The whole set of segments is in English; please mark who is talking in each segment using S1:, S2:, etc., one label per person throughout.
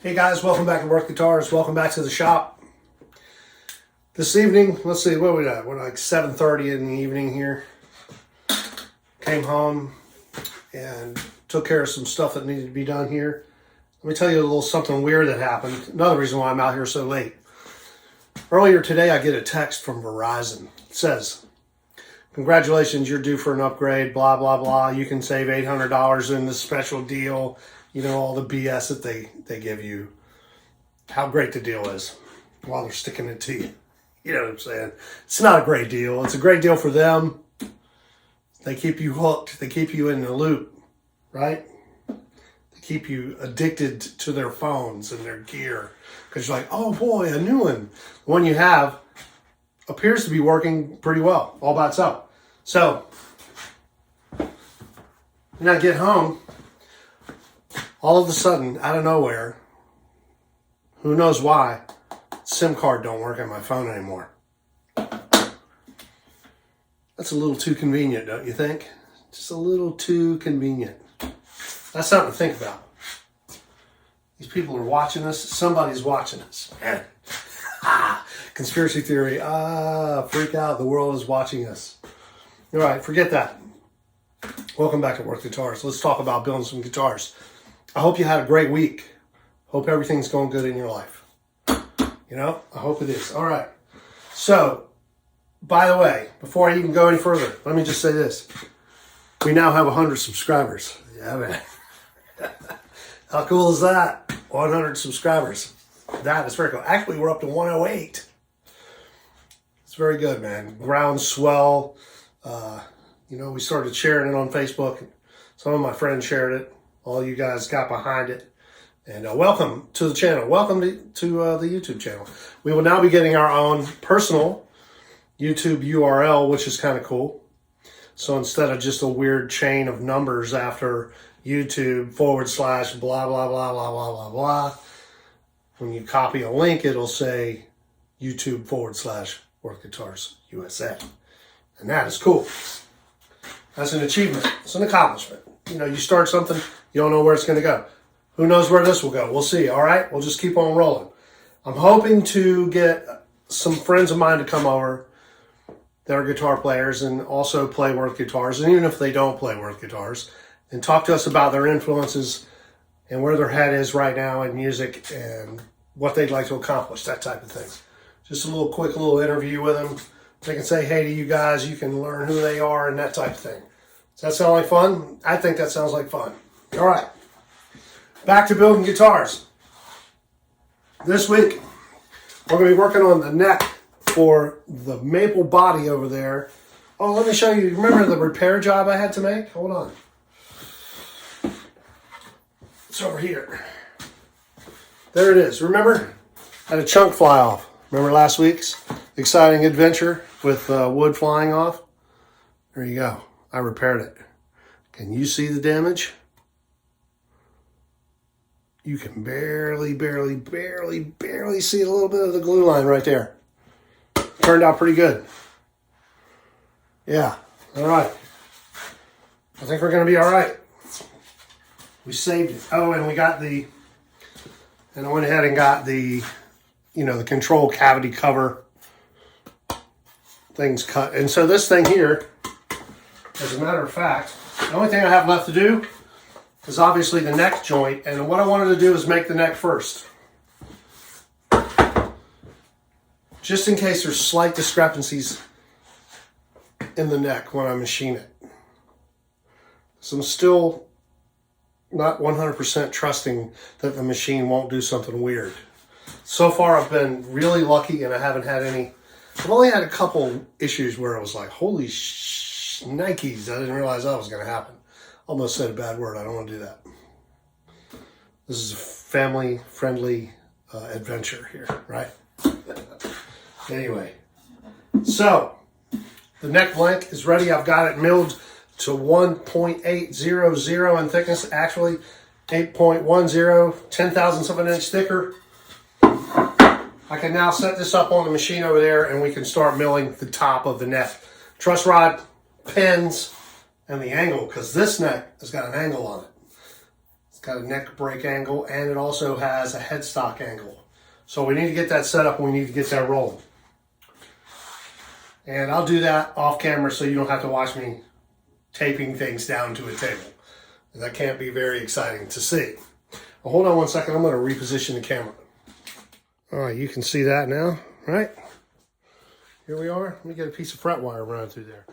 S1: Hey guys, welcome back to Worth Guitars. Welcome back to the shop. This evening, let's see, what are we at? We're like 7:30 in the evening here. Came home and took care of some stuff that needed to be done here. Let me tell you a little something weird that happened. Another reason why I'm out here so late. Earlier today, I get a text from Verizon. It says, congratulations, you're due for an upgrade, blah, blah, blah. You can save $800 in this special deal. You know, all the BS that they give you. How great the deal is while they're sticking it to you. You know what I'm saying? It's not a great deal. It's a great deal for them. They keep you hooked. They keep you in the loop, right? They keep you addicted to their phones and their gear. Because you're like, oh boy, a new one. The one you have appears to be working pretty well all by itself. So, when I get home, all of a sudden, out of nowhere, who knows why, SIM card don't work on my phone anymore. That's a little too convenient, don't you think? Just a little too convenient. That's something to think about. These people are watching us. Somebody's watching us. Man. Conspiracy theory. Freak out. The world is watching us. All right, forget that. Welcome back to Worth Guitars. Let's talk about building some guitars. I hope you had a great week. Hope everything's going good in your life. You know, I hope it is. All right. So, by the way, before I even go any further, let me just say this. We now have 100 subscribers. Yeah, man. How cool is that? 100 subscribers. That is very cool. Actually, we're up to 108. It's very good, man. Groundswell. You know, we started sharing it on Facebook. Some of my friends shared it. All you guys got behind it. And welcome to the channel. Welcome to the YouTube channel. We will now be getting our own personal YouTube URL, which is kind of cool. So instead of just a weird chain of numbers after YouTube / blah, blah, blah, blah, blah, blah, blah, when you copy a link, it'll say YouTube / Worth Guitars USA. And that is cool. That's an achievement. It's an accomplishment. You know, you start something, you don't know where it's going to go. Who knows where this will go? We'll see. All right? We'll just keep on rolling. I'm hoping to get some friends of mine to come over that are guitar players and also play Worth Guitars. And even if they don't play Worth Guitars, and talk to us about their influences and where their head is right now in music and what they'd like to accomplish, that type of thing. Just a quick little interview with them. They can say hey to you guys. You can learn who they are and that type of thing. Does that sound like fun? I think that sounds like fun. All right. Back to building guitars. This week, we're going to be working on the neck for the maple body over there. Oh, let me show you. Remember the repair job I had to make? Hold on. It's over here. There it is. Remember? I had a chunk fly off. Remember last week's exciting adventure with wood flying off? There you go. I repaired it. Can you see the damage? You can barely see a little bit of the glue line right there. Turned out pretty good. Yeah. All right. I think we're going to be all right. We saved it. Oh, and I went ahead and got the, the control cavity cover things cut. And so this thing here, as a matter of fact, the only thing I have left to do is obviously the neck joint. And what I wanted to do is make the neck first. Just in case there's slight discrepancies in the neck when I machine it. So I'm still not 100% trusting that the machine won't do something weird. So far I've been really lucky and I haven't had any. I've only had a couple issues where I was like, holy Nikes, I didn't realize that was going to happen. Almost said a bad word. I don't want to do that. This is a family-friendly adventure here, right? Anyway, so the neck blank is ready. I've got it milled to 1.800 in thickness. Actually, 8.10, 10 thousandths of an inch thicker. I can now set this up on the machine over there and we can start milling the top of the neck. Truss rod, pins, and the angle, because this neck has got an angle on it. It's got a neck break angle, and it also has a headstock angle. So we need to get that set up and we need to get that rolling. And I'll do that off camera so you don't have to watch me taping things down to a table. That can't be very exciting to see. Well, hold on one second, I'm gonna reposition the camera. All right, you can see that now, right? Here we are. Let me get a piece of fret wire running through there.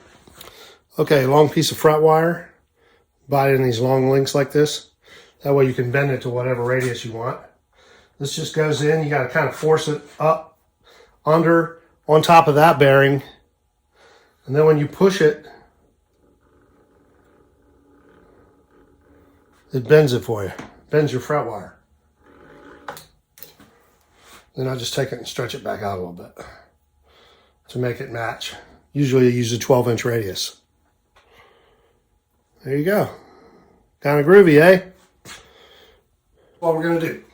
S1: Okay, long piece of fret wire. Buy it in these long links like this. That way you can bend it to whatever radius you want. This just goes in. You got to kind of force it up, under, on top of that bearing. And then when you push it, it bends it for you. Bends your fret wire. Then I just take it and stretch it back out a little bit to make it match. Usually I use a 12-inch radius. There you go. Kind of groovy, eh? What we're going to do.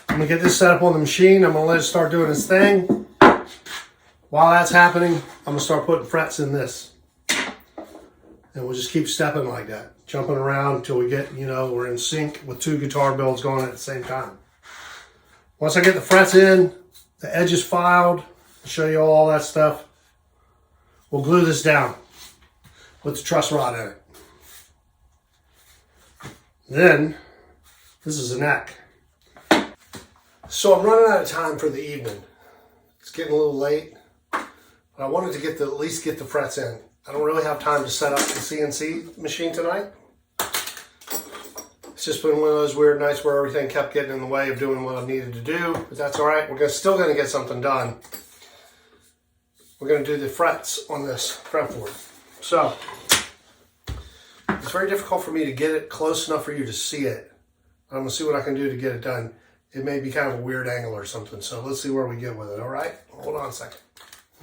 S1: I'm going to get this set up on the machine. I'm going to let it start doing its thing. While that's happening, I'm going to start putting frets in this. And we'll just keep stepping like that. Jumping around until we get, we're in sync with 2 guitar builds going at the same time. Once I get the frets in, the edges filed, I'll show you all that stuff. We'll glue this down with the truss rod in it. Then, this is the neck. So I'm running out of time for the evening. It's getting a little late, but I wanted to at least get the frets in. I don't really have time to set up the CNC machine tonight. It's just been one of those weird nights where everything kept getting in the way of doing what I needed to do, but that's all right. We're still going to get something done. We're going to do the frets on this fretboard. So, it's very difficult for me to get it close enough for you to see it. I'm going to see what I can do to get it done. It may be kind of a weird angle or something, so let's see where we get with it, all right? Hold on a second.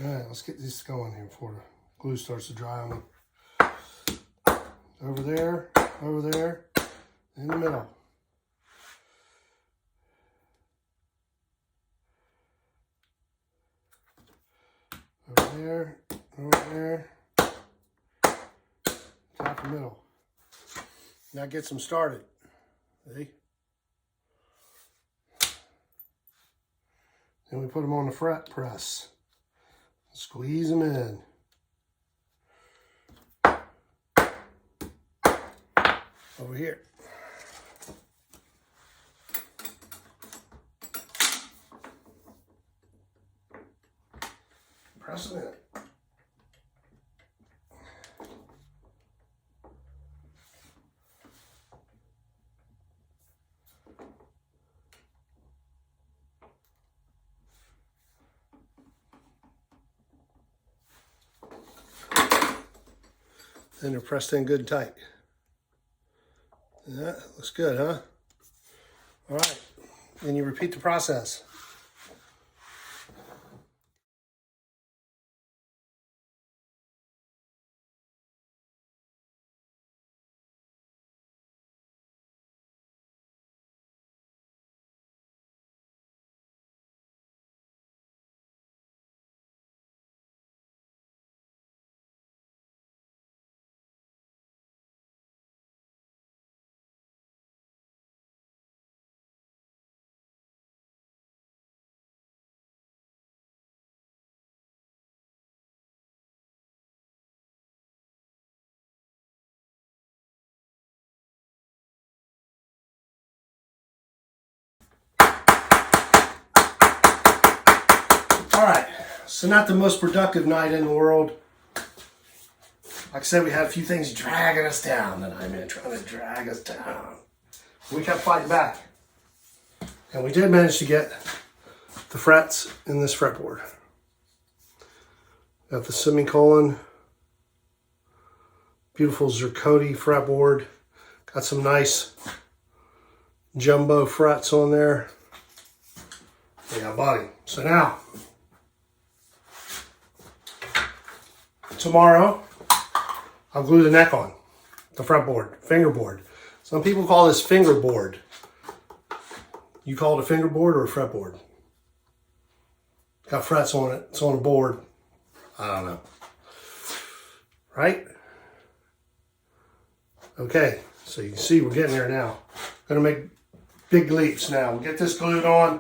S1: All right, let's get these going here before the glue starts to dry on them. Over there, in the middle. Over there, top and middle. Now get them started. See? Then we put them on the fret press. Squeeze them in. Over here. Press it in. Then they're pressed in good and tight. Yeah, looks good, huh? All right, then you repeat the process. All right, so not the most productive night in the world. Like I said, we had a few things dragging us down tonight, man, trying to drag us down. We kept fighting back. And we did manage to get the frets in this fretboard. Got the semicolon, beautiful zirconia fretboard. Got some nice jumbo frets on there. We got body. So now, tomorrow, I'll glue the neck on, the fretboard, fingerboard. Some people call this fingerboard. You call it a fingerboard or a fretboard? Got frets on it, it's on a board. I don't know. Right? Okay, So you can see we're getting there now. Gonna make big leaps now. We'll get this glued on.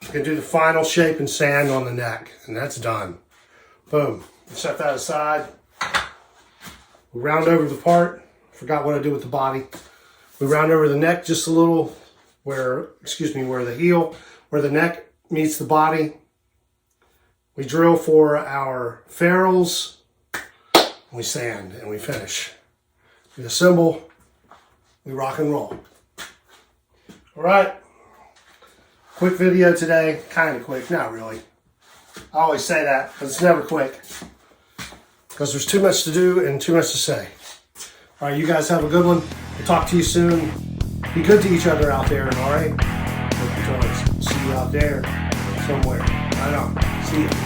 S1: We can do the final shape and sand on the neck, and that's done. Boom. Set that aside. We round over the part. Forgot what I did with the body. We round over the neck just a little where the heel, where the neck meets the body. We drill for our ferrules. We sand and we finish. We assemble. We rock and roll. All right. Quick video today. Kind of quick. Not really. I always say that, but it's never quick. Because there's too much to do and too much to say. All right, you guys have a good one. We'll talk to you soon. Be good to each other out there, all right? Hope you join us. See you out there somewhere. Right on. See you.